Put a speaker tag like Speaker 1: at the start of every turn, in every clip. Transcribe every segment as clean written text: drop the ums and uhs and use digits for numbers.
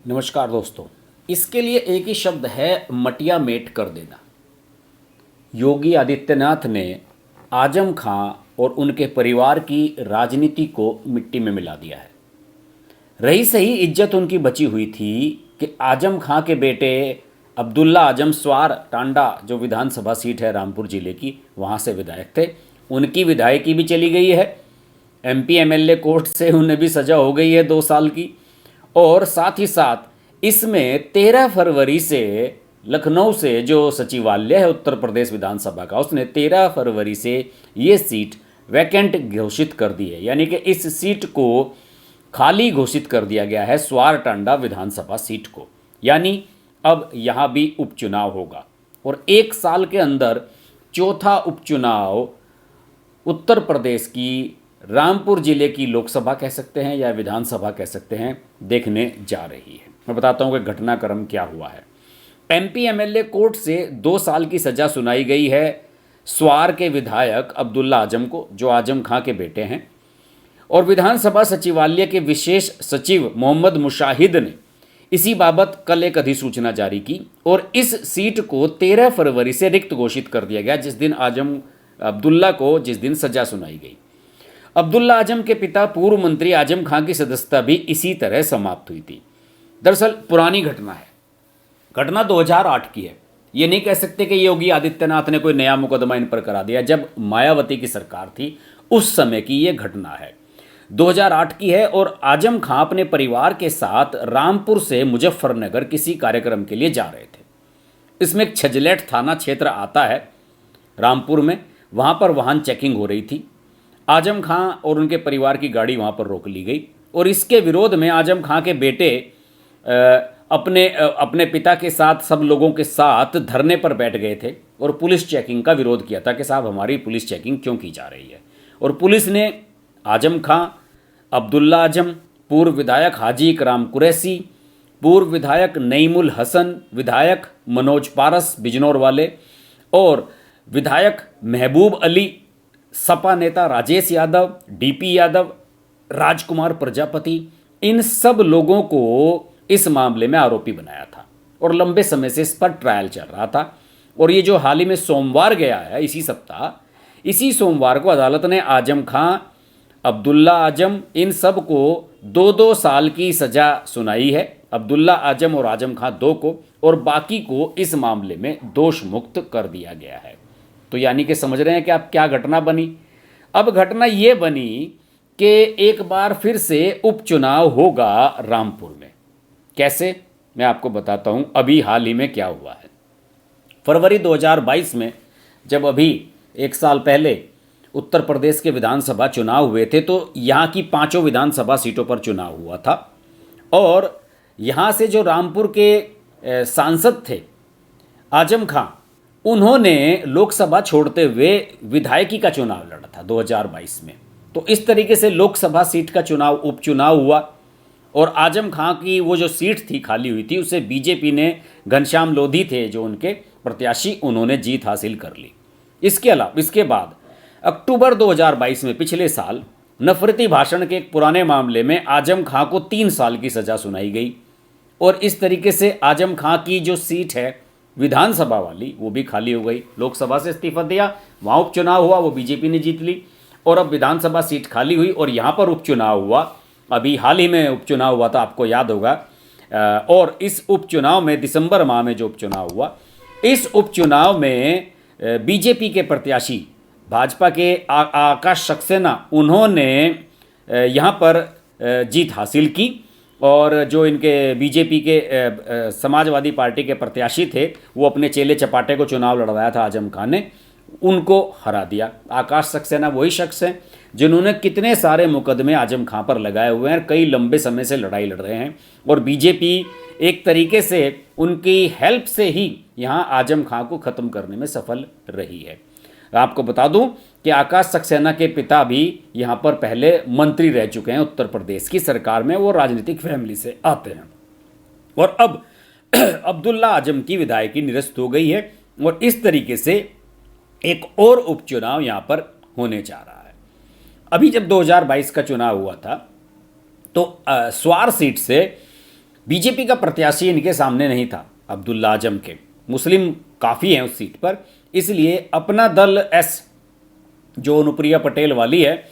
Speaker 1: नमस्कार दोस्तों। इसके लिए एक ही शब्द है, मटिया मेट कर देना। योगी आदित्यनाथ ने आजम खां और उनके परिवार की राजनीति को मिट्टी में मिला दिया है। रही सही इज्जत उनकी बची हुई थी कि आजम खां के बेटे अब्दुल्ला आजम स्वार टांडा, जो विधानसभा सीट है रामपुर जिले की, वहाँ से विधायक थे। उनकी विधायकी भी चली गई है। एमपी एमएलए कोर्ट से उन्हें भी सज़ा हो गई है 2 साल की। और साथ ही साथ इसमें 13 फरवरी से लखनऊ से जो सचिवालय है उत्तर प्रदेश विधानसभा का, उसने 13 फरवरी से ये सीट वैकेंट घोषित कर दी है। यानी कि इस सीट को खाली घोषित कर दिया गया है, स्वार टांडा विधानसभा सीट को। यानी अब यहाँ भी उपचुनाव होगा और 1 साल के अंदर चौथा उपचुनाव उत्तर प्रदेश की रामपुर जिले की लोकसभा कह सकते हैं या विधानसभा कह सकते हैं, देखने जा रही है। मैं बताता हूं कि घटनाक्रम क्या हुआ है। एमपी एमएलए कोर्ट से 2 साल की सज़ा सुनाई गई है स्वार के विधायक अब्दुल्ला आजम को, जो आजम खां के बेटे हैं। और विधानसभा सचिवालय के विशेष सचिव मोहम्मद मुशाहिद ने इसी बाबत कल एक अधिसूचना जारी की और इस सीट को 13 फरवरी से रिक्त घोषित कर दिया गया, जिस दिन अब्दुल्ला को जिस दिन सज़ा सुनाई गई। अब्दुल्ला आजम के पिता पूर्व मंत्री आजम खां की सदस्यता भी इसी तरह समाप्त हुई थी। दरअसल पुरानी घटना है, घटना 2008 की है। ये नहीं कह सकते कि योगी आदित्यनाथ ने कोई नया मुकदमा इन पर करा दिया। जब मायावती की सरकार थी उस समय की ये घटना है, 2008 की है। और आजम खां अपने परिवार के साथ रामपुर से मुजफ्फरनगर किसी कार्यक्रम के लिए जा रहे थे। इसमें एक छजलेट थाना क्षेत्र आता है रामपुर में, वहाँ पर वाहन चेकिंग हो रही थी। आजम खां और उनके परिवार की गाड़ी वहाँ पर रोक ली गई और इसके विरोध में आजम खां के बेटे अपने पिता के साथ सब लोगों के साथ धरने पर बैठ गए थे और पुलिस चेकिंग का विरोध किया था कि साहब हमारी पुलिस चेकिंग क्यों की जा रही है। और पुलिस ने आजम खां, अब्दुल्ला आजम, पूर्व विधायक हाजी इकराम कुरैशी, पूर्व विधायक नईमुल हसन, विधायक मनोज पारस बिजनौर वाले और विधायक महबूब अली, सपा नेता राजेश यादव, डीपी यादव, राजकुमार प्रजापति, इन सब लोगों को इस मामले में आरोपी बनाया था और लंबे समय से इस पर ट्रायल चल रहा था। और ये जो हाल ही में सोमवार गया है, इसी सप्ताह, इसी सोमवार को अदालत ने आजम खां, अब्दुल्ला आजम, इन सब को 2-2 साल की सज़ा सुनाई है। अब्दुल्ला आजम और आजम खां 2 को, और बाकी को इस मामले में दोष मुक्त कर दिया गया है। तो यानी कि समझ रहे हैं कि अब क्या घटना बनी। अब घटना ये बनी कि एक बार फिर से उपचुनाव होगा रामपुर में। कैसे, मैं आपको बताता हूं अभी हाल ही में क्या हुआ है। फरवरी 2022 में जब अभी 1 साल पहले उत्तर प्रदेश के विधानसभा चुनाव हुए थे, तो यहाँ की 5 विधानसभा सीटों पर चुनाव हुआ था। और यहाँ से जो रामपुर के सांसद थे आजम खां, उन्होंने लोकसभा छोड़ते हुए विधायकी का चुनाव लड़ा था 2022 में। तो इस तरीके से लोकसभा सीट का चुनाव उपचुनाव हुआ और आजम खां की वो जो सीट थी खाली हुई थी, उसे बीजेपी ने, घनश्याम लोधी थे जो उनके प्रत्याशी, उन्होंने जीत हासिल कर ली। इसके बाद अक्टूबर 2022 में, पिछले साल, नफरती भाषण के एक पुराने मामले में आजम खां को 3 साल की सज़ा सुनाई गई और इस तरीके से आजम खां की जो सीट है विधानसभा वाली, वो भी खाली हो गई। लोकसभा से इस्तीफा दिया, वहाँ उपचुनाव हुआ, वो बीजेपी ने जीत ली और अब विधानसभा सीट खाली हुई और यहाँ पर उपचुनाव हुआ। अभी हाल ही में उपचुनाव हुआ था, आपको याद होगा। और इस उपचुनाव में, दिसंबर माह में जो उपचुनाव हुआ, इस उपचुनाव में बीजेपी के प्रत्याशी, भाजपा के आकाश सक्सेना, उन्होंने यहाँ पर जीत हासिल की और जो इनके बीजेपी के समाजवादी पार्टी के प्रत्याशी थे, वो अपने चेले चपाटे को चुनाव लड़वाया था आजम खान ने, उनको हरा दिया। आकाश सक्सेना वही शख्स हैं जिन्होंने कितने सारे मुकदमे आजम खां पर लगाए हुए हैं, कई लंबे समय से लड़ाई लड़ रहे हैं और बीजेपी एक तरीके से उनकी हेल्प से ही यहाँ आजम खां को ख़त्म करने में सफल रही है। आपको बता दूं कि आकाश सक्सेना के पिता भी यहाँ पर पहले मंत्री रह चुके हैं उत्तर प्रदेश की सरकार में, वो राजनीतिक फैमिली से आते हैं। और अब अब्दुल्ला आजम की विधायकी निरस्त हो गई है और इस तरीके से एक और उपचुनाव यहाँ पर होने जा रहा है। अभी जब 2022 का चुनाव हुआ था तो स्वार सीट से बीजेपी का प्रत्याशी इनके सामने नहीं था अब्दुल्ला आजम के, मुस्लिम काफ़ी हैं उस सीट पर, इसलिए अपना दल एस जो अनुप्रिया पटेल वाली है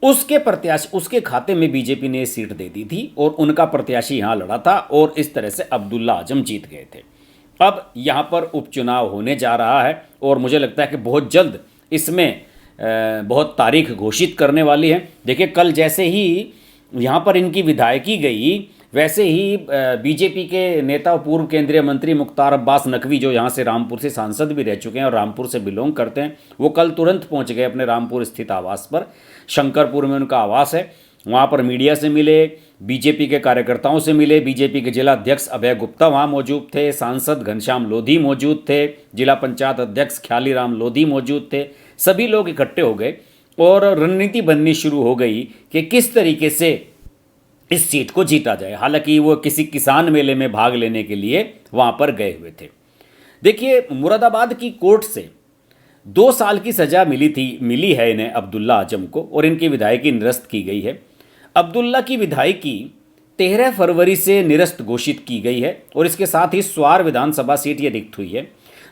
Speaker 1: उसके प्रत्याशी, उसके खाते में बीजेपी ने सीट दे दी थी और उनका प्रत्याशी यहाँ लड़ा था और इस तरह से अब्दुल्ला आजम जीत गए थे। अब यहाँ पर उपचुनाव होने जा रहा है और मुझे लगता है कि बहुत जल्द इसमें बहुत तारीख घोषित करने वाली है। देखिए कल जैसे ही यहाँ पर इनकी विधायकी गई, वैसे ही बीजेपी के नेता पूर्व केंद्रीय मंत्री मुख्तार अब्बास नकवी, जो यहाँ से रामपुर से सांसद भी रह चुके हैं और रामपुर से बिलोंग करते हैं, वो कल तुरंत पहुँच गए अपने रामपुर स्थित आवास पर। शंकरपुर में उनका आवास है, वहाँ पर मीडिया से मिले, बीजेपी के कार्यकर्ताओं से मिले। बीजेपी के जिला अध्यक्ष अभय गुप्ता वहाँ मौजूद थे, सांसद घनश्याम लोधी मौजूद थे, जिला पंचायत अध्यक्ष ख्याली राम लोधी मौजूद थे। सभी लोग इकट्ठे हो गए और रणनीति बननी शुरू हो गई कि किस तरीके से इस सीट को जीता जाए। हालांकि वो किसी किसान मेले में भाग लेने के लिए वहाँ पर गए हुए थे। देखिए मुरादाबाद की कोर्ट से 2 साल की सज़ा मिली है इन्हें, अब्दुल्ला आजम को, और इनकी विधायकी निरस्त की गई है। अब्दुल्ला की विधायकी 13 फरवरी से निरस्त घोषित की गई है और इसके साथ ही स्वार विधानसभा सीट ये रिक्त हुई है।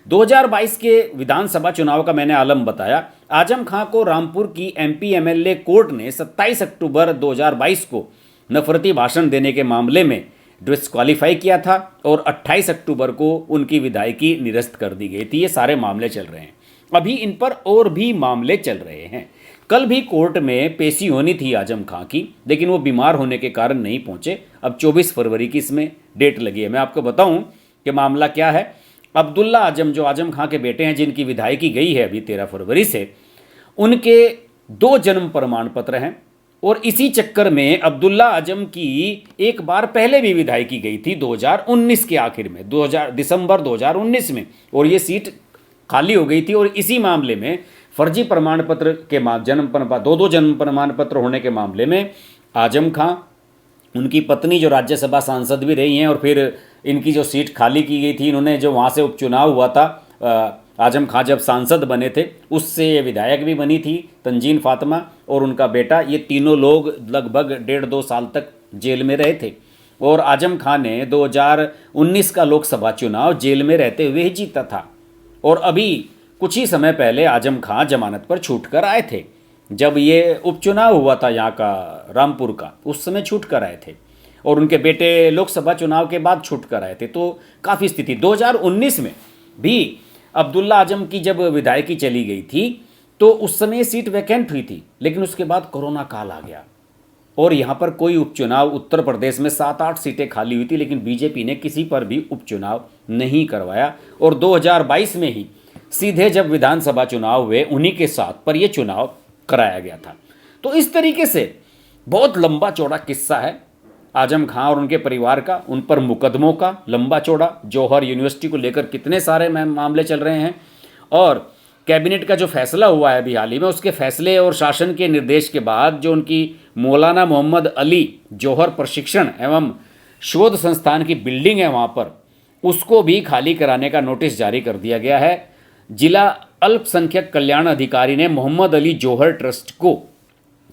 Speaker 1: 2022 के विधानसभा चुनाव का मैंने आलम बताया। आजम खां को रामपुर की एमपी एमएलए कोर्ट ने 27 अक्टूबर 2022 को नफरती भाषण देने के मामले में डिस्क्वालीफाई किया था और 28 अक्टूबर को उनकी विधायकी निरस्त कर दी गई थी। ये सारे मामले चल रहे हैं, अभी इन पर और भी मामले चल रहे हैं। कल भी कोर्ट में पेशी होनी थी आजम खां की, लेकिन वो बीमार होने के कारण नहीं पहुंचे। अब 24 फरवरी की इसमें डेट लगी है। मैं आपको बताऊं कि मामला क्या है। अब्दुल्ला आजम जो आजम खां के बेटे हैं, जिनकी विधायकी गई है अभी 13 फरवरी से, उनके 2 जन्म प्रमाण पत्र हैं और इसी चक्कर में अब्दुल्ला आजम की एक बार पहले भी विधायकी गई थी 2019 के आखिर में, दिसंबर 2019 में, और ये सीट खाली हो गई थी। और इसी मामले में फर्जी प्रमाण पत्र के दो जन्म प्रमाण पत्र होने के मामले में आजम खां, उनकी पत्नी जो राज्यसभा सांसद भी रही हैं, और फिर इनकी जो सीट खाली की गई थी, इन्होंने जो वहाँ से उपचुनाव हुआ था, आजम खां जब सांसद बने थे उससे ये विधायक भी बनी थी तंजीन फातिमा और उनका बेटा। ये तीनों लोग लगभग 1.5-2 साल तक जेल में रहे थे और आजम खां ने 2019 का लोकसभा चुनाव जेल में रहते हुए ही जीता था। और अभी कुछ ही समय पहले आजम खां जमानत पर छूट कर आए थे। जब ये उपचुनाव हुआ था यहाँ का रामपुर का, उस समय छूट कर आए थे और उनके बेटे लोकसभा चुनाव के बाद छूट कर आए थे। तो काफ़ी स्थिति 2019 में भी अब्दुल्ला आजम की जब विधायकी चली गई थी तो उस समय सीट वैकेंट हुई थी, लेकिन उसके बाद कोरोना काल आ गया और यहाँ पर कोई उपचुनाव, उत्तर प्रदेश में 7-8 सीटें खाली हुई थी, लेकिन बीजेपी ने किसी पर भी उपचुनाव नहीं करवाया। और 2022 में ही सीधे जब विधानसभा चुनाव हुए उन्हीं के साथ पर यह चुनाव कराया गया था। तो इस तरीके से बहुत लंबा चौड़ा किस्सा है आजम खां और उनके परिवार का, उन पर मुकदमों का लंबा चौड़ा, जौहर यूनिवर्सिटी को लेकर कितने सारे मामले चल रहे हैं। और कैबिनेट का जो फैसला हुआ है अभी हाल ही में, उसके फैसले और शासन के निर्देश के बाद जो उनकी मौलाना मोहम्मद अली जौहर प्रशिक्षण एवं शोध संस्थान की बिल्डिंग है वहाँ पर, उसको भी खाली कराने का नोटिस जारी कर दिया गया है। जिला अल्पसंख्यक कल्याण अधिकारी ने मोहम्मद अली जौहर ट्रस्ट को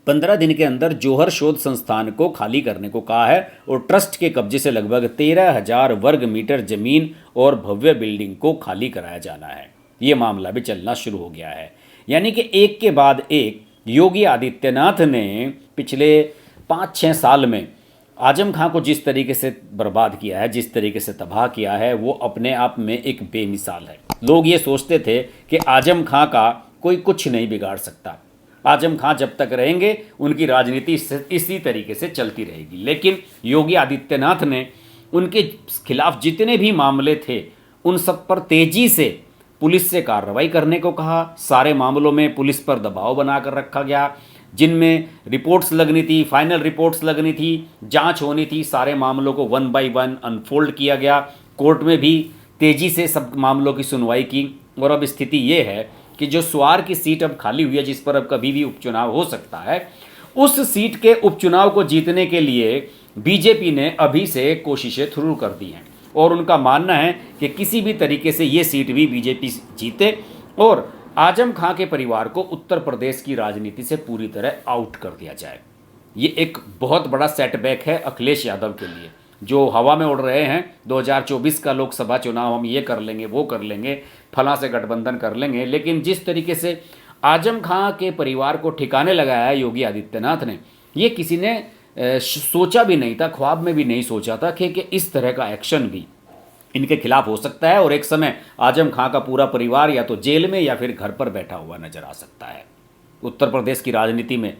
Speaker 1: 15 दिन के अंदर जौहर शोध संस्थान को खाली करने को कहा है और ट्रस्ट के कब्जे से लगभग 13,000 वर्ग मीटर जमीन और भव्य बिल्डिंग को खाली कराया जाना है। ये मामला भी चलना शुरू हो गया है। यानी कि एक के बाद एक योगी आदित्यनाथ ने पिछले 5-6 साल में आजम खां को जिस तरीके से बर्बाद किया है, जिस तरीके से तबाह किया है, वो अपने आप में एक बेमिसाल है। लोग ये सोचते थे कि आजम खां का कोई कुछ नहीं बिगाड़ सकता, आजम खां जब तक रहेंगे उनकी राजनीति इसी तरीके से चलती रहेगी। लेकिन योगी आदित्यनाथ ने उनके खिलाफ जितने भी मामले थे उन सब पर तेजी से पुलिस से कार्रवाई करने को कहा। सारे मामलों में पुलिस पर दबाव बनाकर रखा गया, जिनमें रिपोर्ट्स लगनी थी, फाइनल रिपोर्ट्स लगनी थी, जांच होनी थी। सारे मामलों को 1 बाय 1 अनफोल्ड किया गया। कोर्ट में भी तेज़ी से सब मामलों की सुनवाई की और अब स्थिति ये है कि जो स्वार की सीट अब खाली हुई है, जिस पर अब कभी भी उपचुनाव हो सकता है, उस सीट के उपचुनाव को जीतने के लिए बीजेपी ने अभी से कोशिशें शुरू कर दी हैं और उनका मानना है कि किसी भी तरीके से ये सीट भी बीजेपी जीते और आजम खां के परिवार को उत्तर प्रदेश की राजनीति से पूरी तरह आउट कर दिया जाए। ये एक बहुत बड़ा सेटबैक है अखिलेश यादव के लिए। जो हवा में उड़ रहे हैं 2024 का लोकसभा चुनाव हम ये कर लेंगे, वो कर लेंगे, फलां से गठबंधन कर लेंगे, लेकिन जिस तरीके से आजम खां के परिवार को ठिकाने लगाया है योगी आदित्यनाथ ने, ये किसी ने सोचा भी नहीं था, ख्वाब में भी नहीं सोचा था कि इस तरह का एक्शन भी इनके खिलाफ हो सकता है और एक समय आजम खां का पूरा परिवार या तो जेल में या फिर घर पर बैठा हुआ नजर आ सकता है। उत्तर प्रदेश की राजनीति में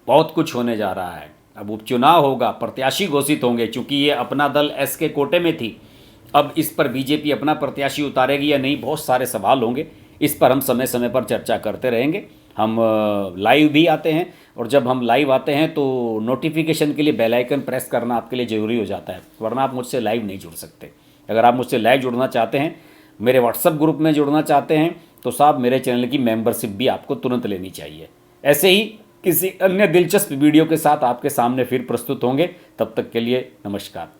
Speaker 1: बहुत कुछ होने जा रहा है। अब उपचुनाव होगा, प्रत्याशी घोषित होंगे, चूंकि ये अपना दल एस के कोटे में थी, अब इस पर बीजेपी अपना प्रत्याशी उतारेगी या नहीं, बहुत सारे सवाल होंगे। इस पर हम समय समय पर चर्चा करते रहेंगे। हम लाइव भी आते हैं और जब हम लाइव आते हैं तो नोटिफिकेशन के लिए बेल आइकन प्रेस करना आपके लिए ज़रूरी हो जाता है, वरना आप मुझसे लाइव नहीं जुड़ सकते। अगर आप मुझसे लाइव जुड़ना चाहते हैं, मेरे व्हाट्सएप ग्रुप में जुड़ना चाहते हैं, तो साहब मेरे चैनल की मेंबरशिप भी आपको तुरंत लेनी चाहिए। ऐसे ही किसी अन्य दिलचस्प वीडियो के साथ आपके सामने फिर प्रस्तुत होंगे। तब तक के लिए नमस्कार।